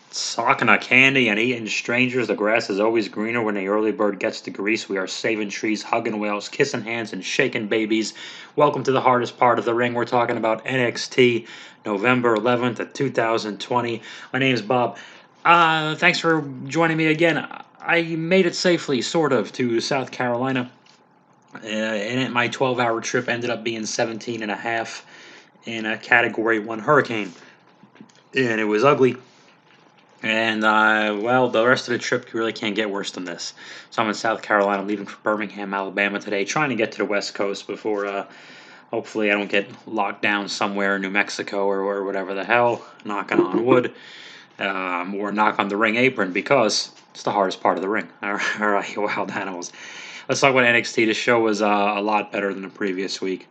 Socking a candy and eating strangers. The grass is always greener when the early bird gets the grease. We are saving trees, hugging whales, kissing hands, and shaking babies. Welcome to the hardest part of the ring. We're talking about NXT, November 11th of 2020. My name is Bob. Thanks for joining me again. I made it safely, sort of, to South Carolina. And my 12-hour trip ended up being 17 and a half in a Category 1 hurricane. And it was ugly. And well, the rest of the trip really can't get worse than this. So I'm in South Carolina, leaving for Birmingham, Alabama today, trying to get to the West Coast before hopefully I don't get locked down somewhere in New Mexico or whatever the hell, knocking on wood, or knock on the ring apron because it's the hardest part of the ring. All right, wild animals. Let's talk about NXT. The show was a lot better than the previous week.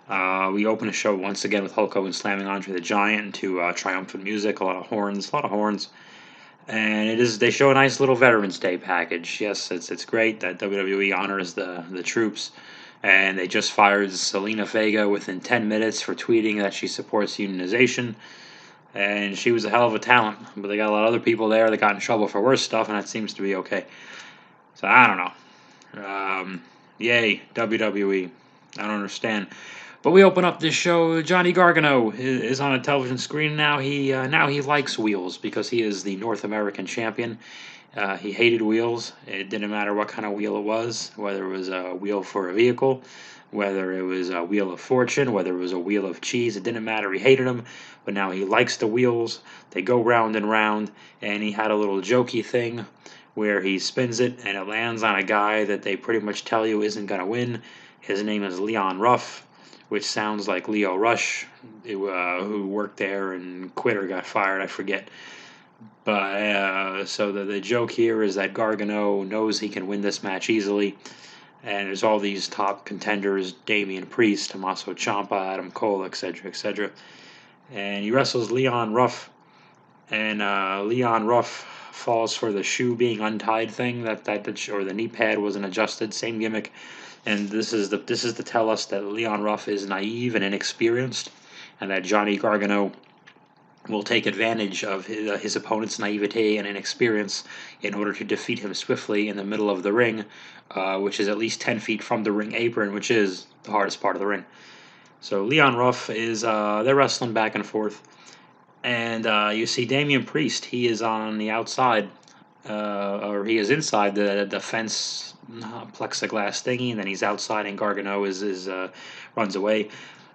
We opened the show once again with Hulk Hogan slamming Andre the Giant to triumphant music, a lot of horns, and they show a nice little Veterans Day package. Yes, it's great that WWE honors the troops, and they just fired Selena Vega within 10 minutes for tweeting that she supports unionization, and she was a hell of a talent. But they got a lot of other people there that got in trouble for worse stuff, and that seems to be okay. So I don't know. Yay WWE. I don't understand. But we open up this show. Johnny Gargano is on a television screen now. He likes wheels because he is the North American champion. He hated wheels. It didn't matter what kind of wheel it was, whether it was a wheel for a vehicle, whether it was a wheel of fortune, whether it was a wheel of cheese. It didn't matter. He hated them, but now he likes the wheels. They go round and round, and he had a little jokey thing where he spins it and it lands on a guy that they pretty much tell you isn't going to win. His name is Leon Ruff, which sounds like Leo Rush, who worked there and quit or got fired, I forget. But so the joke here is that Gargano knows he can win this match easily, and there's all these top contenders: Damian Priest, Tommaso Ciampa, Adam Cole, etc., etc. And he wrestles Leon Ruff, and Leon Ruff falls for the shoe being untied thing or the knee pad wasn't adjusted. Same gimmick. And this is to tell us that Leon Ruff is naive and inexperienced, and that Johnny Gargano will take advantage of his opponent's naivete and inexperience in order to defeat him swiftly in the middle of the ring, which is at least 10 feet from the ring apron, which is the hardest part of the ring. So Leon Ruff is they're wrestling back and forth, and you see Damian Priest. He is on the outside, or he is inside the fence plexiglass thingy, and then he's outside, and Gargano runs away.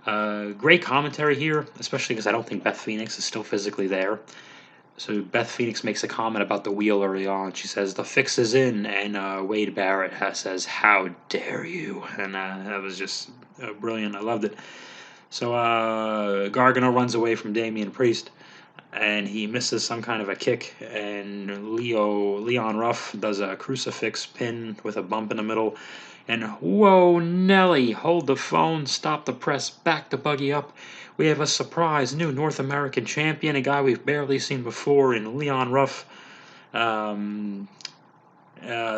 Great commentary here, especially because I don't think Beth Phoenix is still physically there. So Beth Phoenix makes a comment about the wheel early on. She says the fix is in, and Wade Barrett says, "How dare you?" And that was just brilliant. I loved it. So Gargano runs away from Damian Priest, and he misses some kind of a kick, and Leon Ruff does a crucifix pin with a bump in the middle, and whoa, Nelly, hold the phone, stop the press, back the buggy up. We have a surprise new North American champion, a guy we've barely seen before in Leon Ruff. I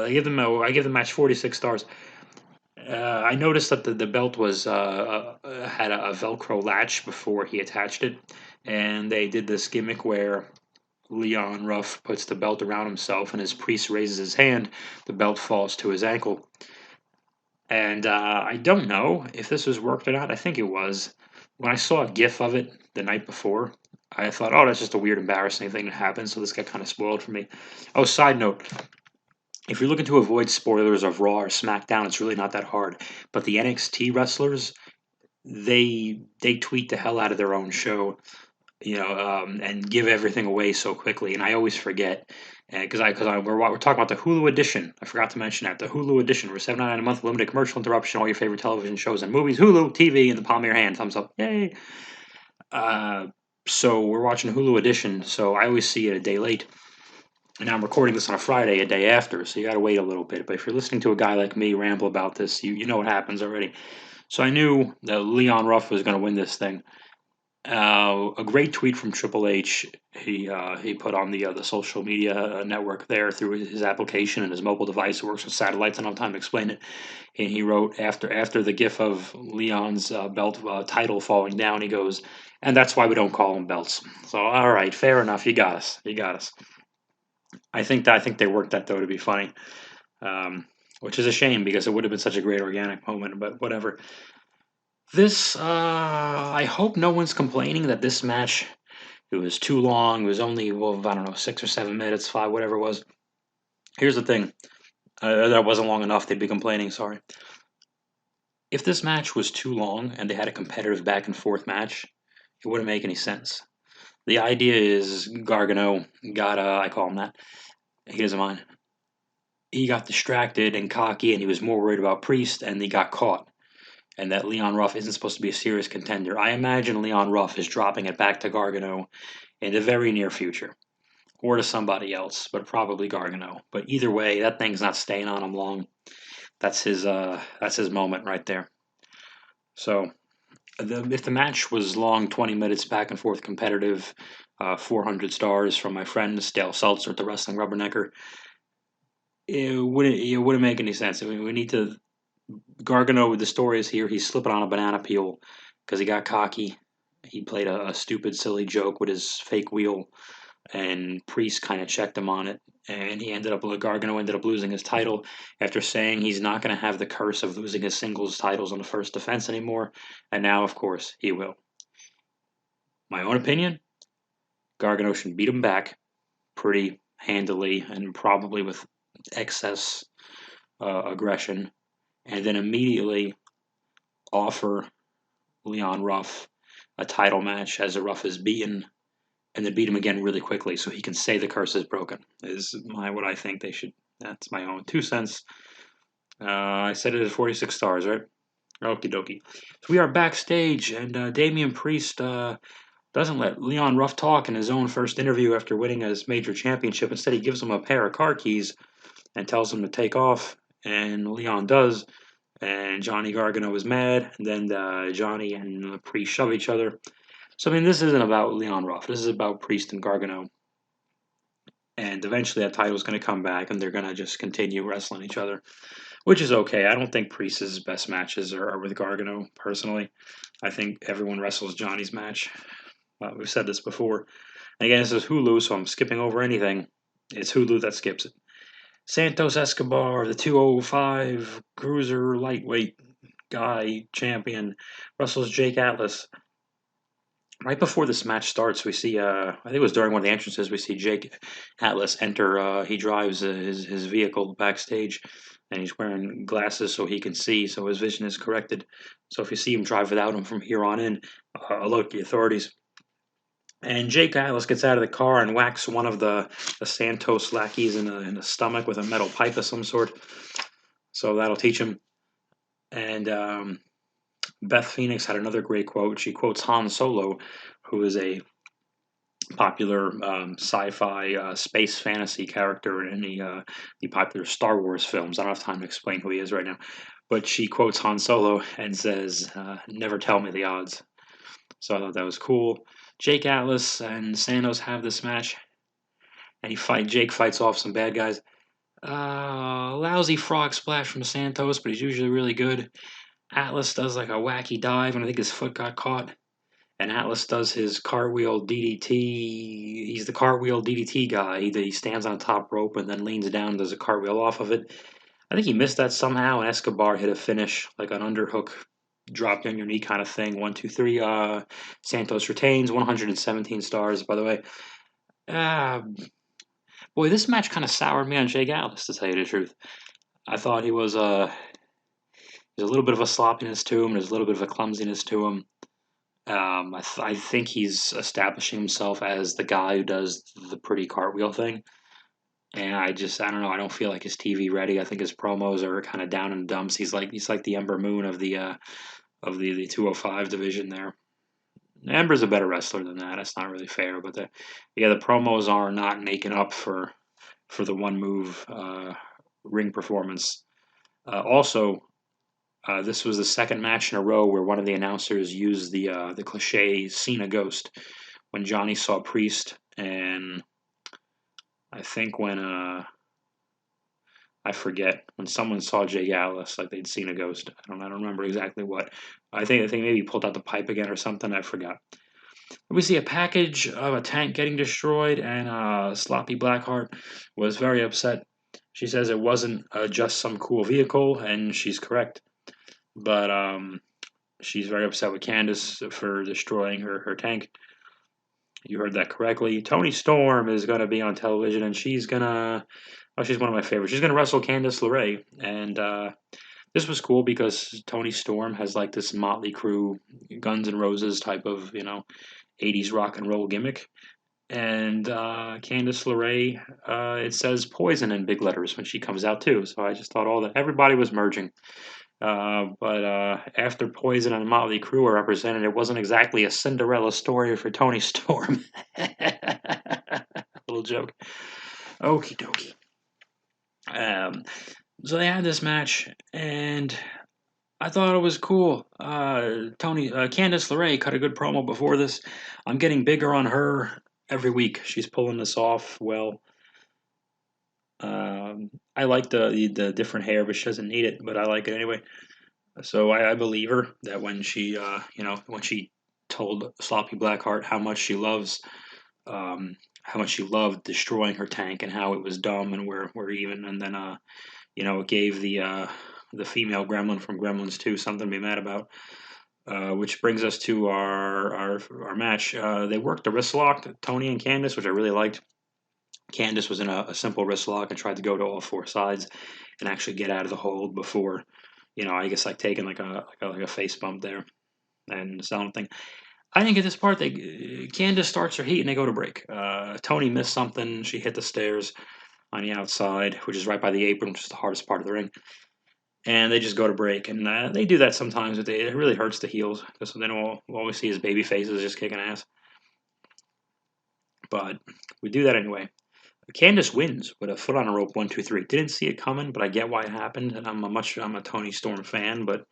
give the match 46 stars. I noticed that the belt was had a Velcro latch before he attached it, and they did this gimmick where Leon Ruff puts the belt around himself, and as Priest raises his hand, the belt falls to his ankle. And I don't know if this was worked or not. I think it was. When I saw a GIF of it the night before, I thought, oh, that's just a weird, embarrassing thing that happened, so this got kind of spoiled for me. Oh, side note, if you're looking to avoid spoilers of Raw or SmackDown, it's really not that hard. But the NXT wrestlers, they tweet the hell out of their own show, and give everything away so quickly. And I always forget because we're talking about the Hulu edition. I forgot to mention that the Hulu edition for $7.99 a month, limited commercial interruption, all your favorite television shows and movies. Hulu TV in the palm of your hand, thumbs up, yay! So we're watching the Hulu edition, so I always see it a day late. And now I'm recording this on a Friday, a day after, so you got to wait a little bit. But if you're listening to a guy like me ramble about this, you know what happens already. So I knew that Leon Ruff was going to win this thing. A great tweet from Triple H. He put on the social media network there through his application and his mobile device. It works with satellites. I don't have time to explain it. And he wrote after the gif of Leon's belt title falling down, he goes, "And that's why we don't call them belts." So all right, fair enough. You got us. I think they worked that though to be funny, which is a shame because it would have been such a great organic moment. But whatever. This I hope no one's complaining that this match it was too long. It was only well I don't know 6 or 7 minutes, five whatever it was. Here's the thing. That wasn't long enough. They'd be complaining. Sorry. If this match was too long and they had a competitive back and forth match, it wouldn't make any sense. The idea is Gargano got I call him that. He doesn't mind. He got distracted and cocky, and he was more worried about Priest, and he got caught. And that Leon Ruff isn't supposed to be a serious contender. I imagine Leon Ruff is dropping it back to Gargano in the very near future, or to somebody else, but probably Gargano. But either way, that thing's not staying on him long. That's his moment right there. So if the match was long, 20 minutes back and forth competitive, 400 stars from my friend Dale Seltzer at the Wrestling Rubbernecker, it wouldn't make any sense. I mean, we need to Gargano. The story is here. He's slipping on a banana peel because he got cocky. He played a stupid, silly joke with his fake wheel, and Priest kind of checked him on it, and Gargano ended up losing his title after saying he's not going to have the curse of losing his singles titles on the first defense anymore, and now, of course, he will. My own opinion, Gargano should beat him back pretty handily and probably with excess aggression, and then immediately offer Leon Ruff a title match as a Ruff is beaten, and then beat him again really quickly so he can say the curse is broken. Is what I think they should. That's my own 2 cents. I said it at 46 stars, right? Okie dokie. So we are backstage, and Damian Priest doesn't let Leon Ruff talk in his own first interview after winning his major championship. Instead, he gives him a pair of car keys and tells him to take off, and Leon does. And Johnny Gargano is mad, and then Johnny and Priest shove each other. So, I mean, this isn't about Leon Ruff. This is about Priest and Gargano. And eventually that title's going to come back, and they're going to just continue wrestling each other, which is okay. I don't think Priest's best matches are with Gargano, personally. I think everyone wrestles Johnny's match. We've said this before. And again, this is Hulu, so I'm skipping over anything. It's Hulu that skips it. Santos Escobar, the 205 cruiser lightweight guy champion, wrestles Jake Atlas. Right before this match starts, we see, I think it was during one of the entrances, we see Jake Atlas enter. He drives his vehicle backstage, and he's wearing glasses so he can see, so his vision is corrected. So if you see him drive without him from here on in, alert the authorities. And Jake Atlas gets out of the car and whacks one of the Santos lackeys in the stomach with a metal pipe of some sort. So that'll teach him. And Beth Phoenix had another great quote. She quotes Han Solo, who is a popular sci-fi space fantasy character in the popular Star Wars films. I don't have time to explain who he is right now. But she quotes Han Solo and says, never tell me the odds. So I thought that was cool. Jake Atlas and Santos have this match, and Jake fights off some bad guys. Lousy frog splash from Santos, but he's usually really good. Atlas does like a wacky dive, and I think his foot got caught. And Atlas does his cartwheel DDT. He's the cartwheel DDT guy. He stands on top rope and then leans down and does a cartwheel off of it. I think he missed that somehow, and Escobar hit a finish, like an underhook, dropped on your knee kind of thing. 1, 2, 3. Santos retains, 117 stars, by the way. Boy, this match kind of soured me on Jake Atlas, to tell you the truth. I thought there's a little bit of a sloppiness to him. There's a little bit of a clumsiness to him. I think he's establishing himself as the guy who does the pretty cartwheel thing. And I don't know. I don't feel like he's TV ready. I think his promos are kind of down in the dumps. He's like the Ember Moon of the 205 division there. Ember's a better wrestler than that. That's not really fair. But the promos are not making up for the one move ring performance. Also, this was the second match in a row where one of the announcers used the cliche Cena ghost when Johnny saw Priest, and I think when I forget when someone saw Jake Atlas, like they'd seen a ghost. I don't remember exactly what. I think maybe he pulled out the pipe again or something. I forgot. We see a package of a tank getting destroyed, and Sloppy Blackheart was very upset. She says it wasn't just some cool vehicle, and she's correct. But she's very upset with Candice for destroying her tank. You heard that correctly. Toni Storm is going to be on television, and she's going to. Oh, she's one of my favorites. She's going to wrestle Candice LeRae. And this was cool because Toni Storm has like this Motley Crue, Guns N' Roses type of, 80s rock and roll gimmick. And Candice LeRae, it says poison in big letters when she comes out too. So I just thought everybody was merging. But after Poison and Motley Crue were represented, it wasn't exactly a Cinderella story for Toni Storm. Little joke. Okie dokie. So they had this match, and I thought it was cool. Candice LeRae cut a good promo before this. I'm getting bigger on her every week. She's pulling this off well. I like the different hair, but she doesn't need it. But I like it anyway. So I believe her that when she when she told Sloppy Blackheart how much she loved destroying her tank and how it was dumb and we're even, and then it gave the female gremlin from Gremlins 2 something to be mad about. Which brings us to our match. They worked the wrist lock, Tony and Candice, which I really liked. Candice was in a simple wrist lock and tried to go to all four sides and actually get out of the hold before, I guess like taking like a face bump there and something. I think at this part, Candice starts her heat and they go to break. Tony missed something. She hit the stairs on the outside, which is right by the apron, which is the hardest part of the ring. And they just go to break. And they do that sometimes, but it really hurts the heels because then we'll always see his baby faces just kicking ass. But we do that anyway. Candice wins with a foot on a rope, 1, 2, 3. Didn't see it coming, but I get why it happened. And I'm a Toni Storm fan, but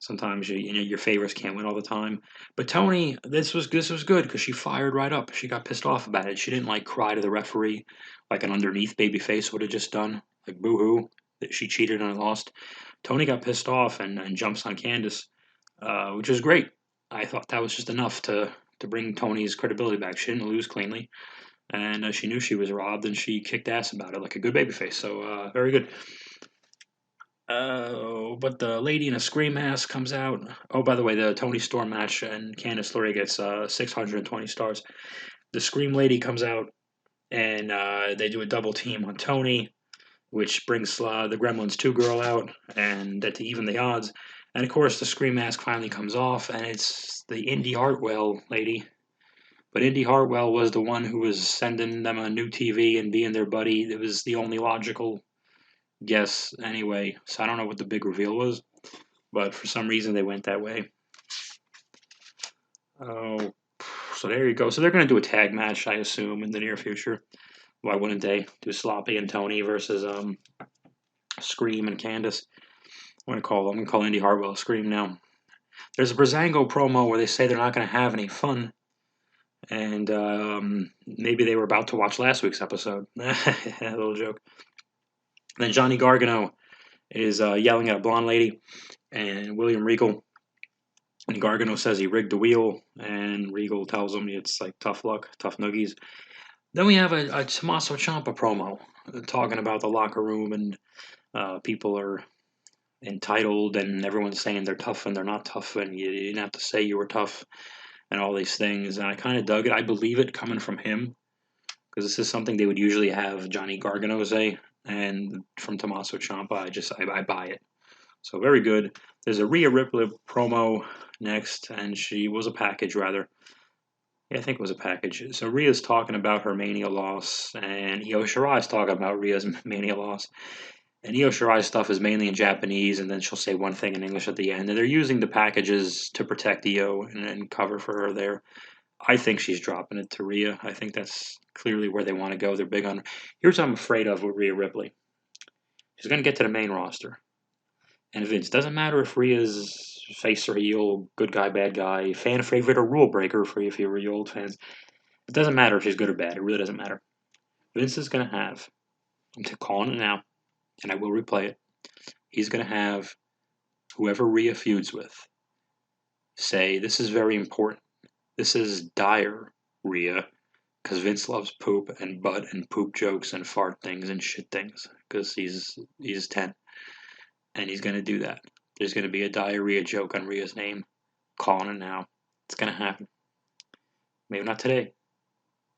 sometimes your favorites can't win all the time. But Tony, this was good because she fired right up. She got pissed off about it. She didn't like cry to the referee like an underneath babyface would have just done, like boo-hoo that she cheated and lost. Tony got pissed off and jumps on Candice, which was great. I thought that was just enough to bring Tony's credibility back. She didn't lose cleanly, and she knew she was robbed, and she kicked ass about it like a good babyface. So very good. But the lady in a scream mask comes out. Oh, by the way, the Toni Storm match and Candice LeRae gets 620 stars. The scream lady comes out, and they do a double team on Tony, which brings the Gremlins 2 girl out, and to even the odds. And of course, the scream mask finally comes off, and it's the Indy Hartwell lady. But Indy Hartwell was the one who was sending them a new TV and being their buddy. It was the only logical guess anyway. So I don't know what the big reveal was, but for some reason they went that way. Oh, so there you go. So they're going to do a tag match, I assume, in the near future. Why wouldn't they do Sloppy and Tony versus Scream and Candice? I'm going to call Indy Hartwell Scream now. There's a Brazango promo where they say they're not going to have any fun. And maybe they were about to watch last week's episode. A little joke. Then Johnny Gargano is yelling at a blonde lady, and William Regal. And Gargano says he rigged the wheel, and Regal tells him it's like tough luck, tough noogies. Then we have a Tommaso Ciampa promo talking about the locker room, and people are entitled, and everyone's saying they're tough and they're not tough, and you didn't have to say you were tough, and all these things. And I kind of dug it. I believe it coming from him, because this is something they would usually have Johnny Gargano say, and from Tommaso Ciampa, I buy it. So very good. There's a Rhea Ripley promo next, and she was a package, rather. Yeah, I think it was a package. So Rhea's talking about her Mania loss, and Io Shirai's talking about Rhea's Mania loss. And Io Shirai's stuff is mainly in Japanese, and then she'll say one thing in English at the end. And they're using the packages to protect Io and cover for her there. I think she's dropping it to Rhea. I think that's clearly where they want to go. They're big on. Here's what I'm afraid of with Rhea Ripley. She's going to get to the main roster. And Vince, doesn't matter if Rhea's face or heel, good guy, bad guy, fan favorite or rule breaker for you if you're your old fans. It doesn't matter if she's good or bad. It really doesn't matter. Vince is going to have, I'm calling it now, and I will replay it. He's going to have whoever Rhea feuds with say, this is very important. This is diarrhea because Vince loves poop and butt and poop jokes and fart things and shit things because he's 10 and he's gonna do that. There's gonna be a diarrhea joke on Rhea's name. Calling it now. It's gonna happen. Maybe not today.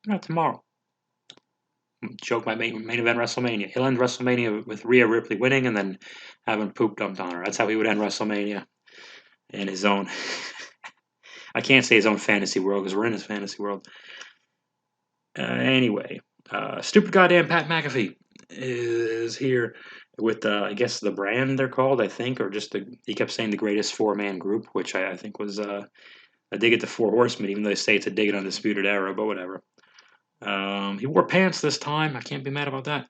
Not tomorrow. Joke my main event WrestleMania. He'll end WrestleMania with Rhea Ripley winning and then having poop dumped on her. That's how he would end WrestleMania in his own. I can't say his own fantasy world because we're in his fantasy world. Anyway, stupid goddamn Pat McAfee is here with I guess the brand they're called, I think, or just he kept saying the greatest 4-man group, which I think was a dig at the Four Horsemen, even though they say it's a dig at Undisputed Era, but whatever. He wore pants this time. I can't be mad about that.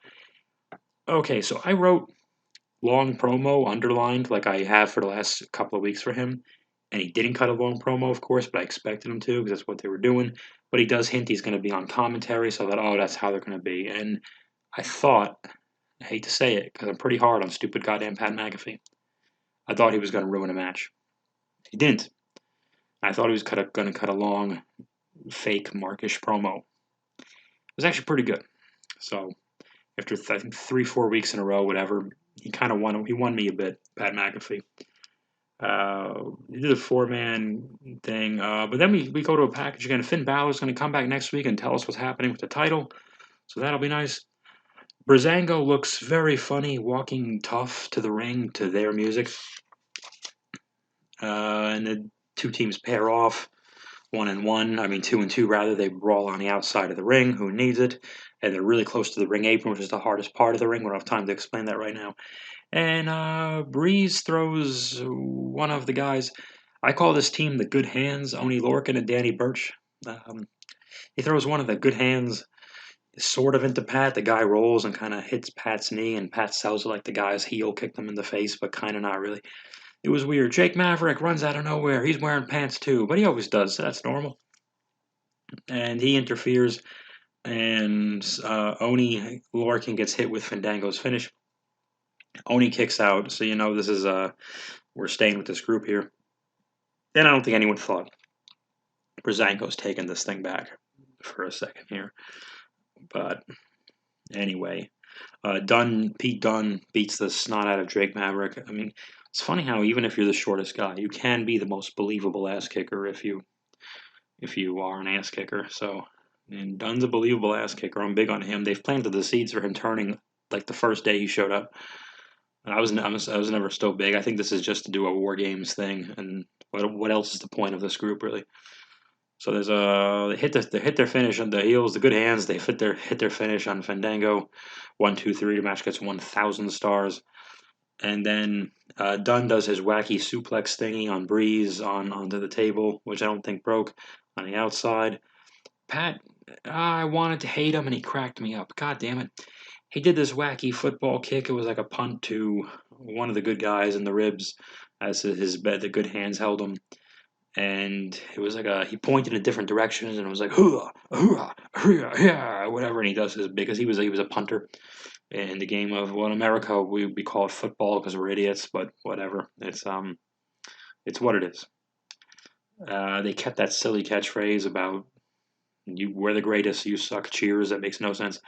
Okay, so I wrote long promo underlined like I have for the last couple of weeks for him. And he didn't cut a long promo, of course, but I expected him to because that's what they were doing. But he does hint he's going to be on commentary, so I thought, oh, that's how they're going to be. And I thought, I hate to say it because I'm pretty hard on stupid goddamn Pat McAfee. I thought he was going to ruin a match. He didn't. I thought he was going to cut a long, fake, markish promo. It was actually pretty good. So after I think 3-4 weeks in a row, whatever, he kind of won. He won me a bit, Pat McAfee. He did a 4-man thing, but then we go to a package again. Finn Balor's going to come back next week and tell us what's happening with the title, so that'll be nice. Breezango looks very funny walking tough to the ring to their music, and the two teams pair off. 1-1, I mean 2-2 rather. They brawl on the outside of the ring. Who needs it? And they're really close to the ring apron, which is the hardest part of the ring. We don't have time to explain that right now. And Breeze throws one of the guys. I call this team the Good Hands, Oni Lorcan and Danny Burch. He throws one of the Good Hands sort of into Pat. The guy rolls and kind of hits Pat's knee, and Pat sells it like the guy's heel kicked him in the face, but kind of not really. It was weird. Jake Maverick runs out of nowhere. He's wearing pants too, but he always does, so that's normal. And he interferes, and Oni Lorcan gets hit with Fandango's finish. Oni kicks out, so you know this is we're staying with this group here. And I don't think anyone thought Breezango's taking this thing back for a second here. But anyway, Pete Dunne beats the snot out of Drake Maverick. I mean, it's funny how even if you're the shortest guy, you can be the most believable ass kicker if you are an ass kicker. So, and Dunne's a believable ass kicker. I'm big on him. They've planted the seeds for him turning like the first day he showed up. I was never so big. I think this is just to do a War Games thing, and what else is the point of this group really? So there's they hit their finish on the heels, the Good Hands. They hit their finish on Fandango, 1, 2, 3. The match gets 1,000 stars, and then Dunn does his wacky suplex thingy on Breeze onto the table, which I don't think broke on the outside. Pat, I wanted to hate him, and he cracked me up. God damn it. He did this wacky football kick. It was like a punt to one of the good guys in the ribs as the Good Hands held him. And it was like he pointed in different directions and it was like, hoo yeah, whatever. And he does his, because he was a punter in the game of, well, in America, we call it football because we're idiots, but whatever. It's what it is. They kept that silly catchphrase about, we're the greatest, you suck, cheers. That makes no sense.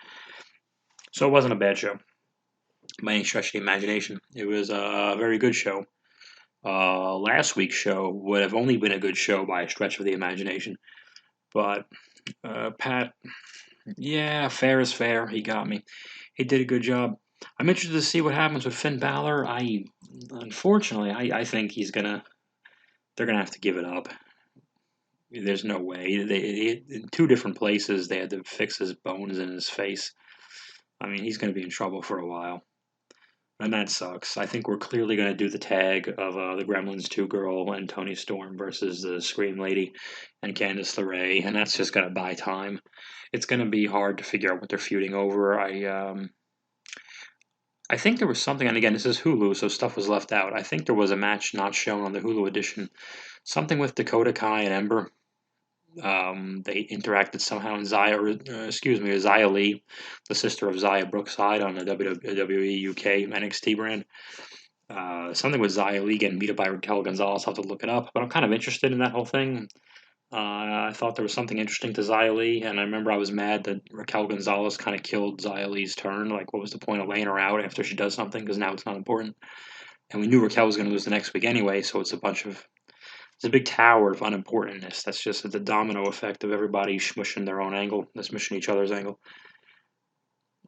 So it wasn't a bad show by any stretch of the imagination. It was a very good show. Last week's show would have only been a good show by a stretch of the imagination. But Pat, yeah, fair is fair. He got me. He did a good job. I'm interested to see what happens with Finn Balor. Unfortunately, I think they're gonna have to give it up. There's no way. In 2 different places, they had to fix his bones in his face. I mean, he's going to be in trouble for a while. And that sucks. I think we're clearly going to do the tag of the Gremlins 2 girl and Tony Storm versus the Scream Lady and Candice LeRae, and that's just going to buy time. It's going to be hard to figure out what they're feuding over. I think there was something, and again, this is Hulu, so stuff was left out. I think there was a match not shown on the Hulu edition. Something with Dakota Kai and Ember. They interacted somehow in Xia Lee, the sister of Xia Brookside on the WWE UK NXT brand. Something with Xia Lee getting beat up by Raquel Gonzalez. I'll have to look it up, but I'm kind of interested in that whole thing. I thought there was something interesting to Xia Li, and I remember I was mad that Raquel Gonzalez kind of killed Xia Li's turn. Like, what was the point of laying her out after she does something? Because now it's not important. And we knew Raquel was going to lose the next week anyway, so it's a big tower of unimportantness. That's just the domino effect of everybody smushing their own angle, smushing each other's angle.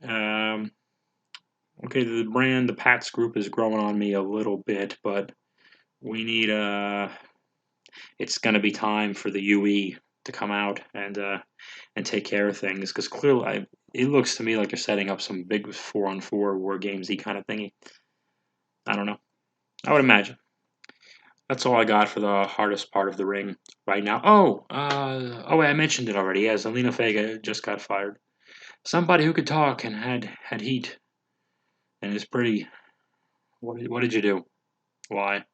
Um, okay, the Pats group is growing on me a little bit, but we need it's going to be time for the UE to come out and take care of things because clearly it looks to me like they're setting up some big 4-on-4 war gamesy kind of thingy. I don't know. I would imagine. That's all I got for the hardest part of the ring right now. Wait, I mentioned it already. Yeah, Zelina Vega just got fired. Somebody who could talk and had heat and is pretty. What did you do? Why?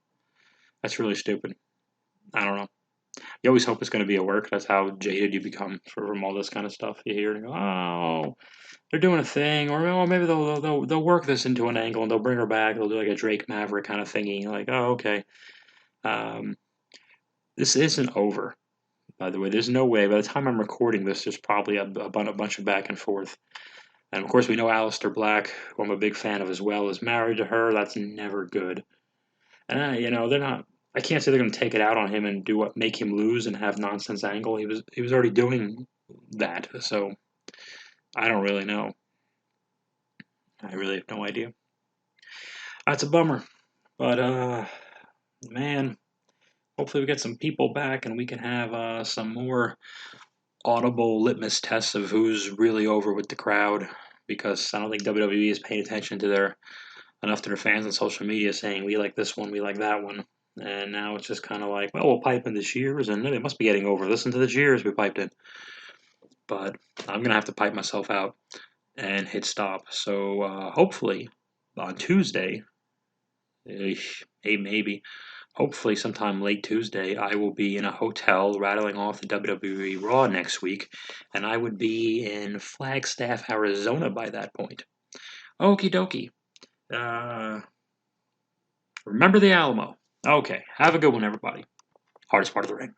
That's really stupid. I don't know. You always hope it's going to be a work. That's how jaded you become from all this kind of stuff. You hear and go, oh, they're doing a thing, or oh, maybe they'll work this into an angle and they'll bring her back. They'll do like a Drake Maverick kind of thingy. Like, oh, okay. Um, this isn't over. By the way, there's no way. By the time I'm recording this, there's probably a bunch of back and forth. And of course, we know Aleister Black, who I'm a big fan of as well, is married to her. That's never good. And they're not. I can't say they're going to take it out on him and do what make him lose and have nonsense angle. He was already doing that, so I don't really know. I really have no idea. That's a bummer, but man, hopefully we get some people back and we can have some more audible litmus tests of who's really over with the crowd. Because I don't think WWE is paying attention to enough to their fans on social media saying we like this one, we like that one. And now it's just kind of like, well, we'll pipe in the cheers, and they must be getting over. Listen to the cheers we piped in. But I'm gonna have to pipe myself out and hit stop. So hopefully on Tuesday, maybe, hopefully sometime late Tuesday, I will be in a hotel rattling off the WWE Raw next week, and I would be in Flagstaff, Arizona by that point. Okie dokie. Uh, remember the Alamo. Okay, have a good one, everybody. Hardest part of the ring.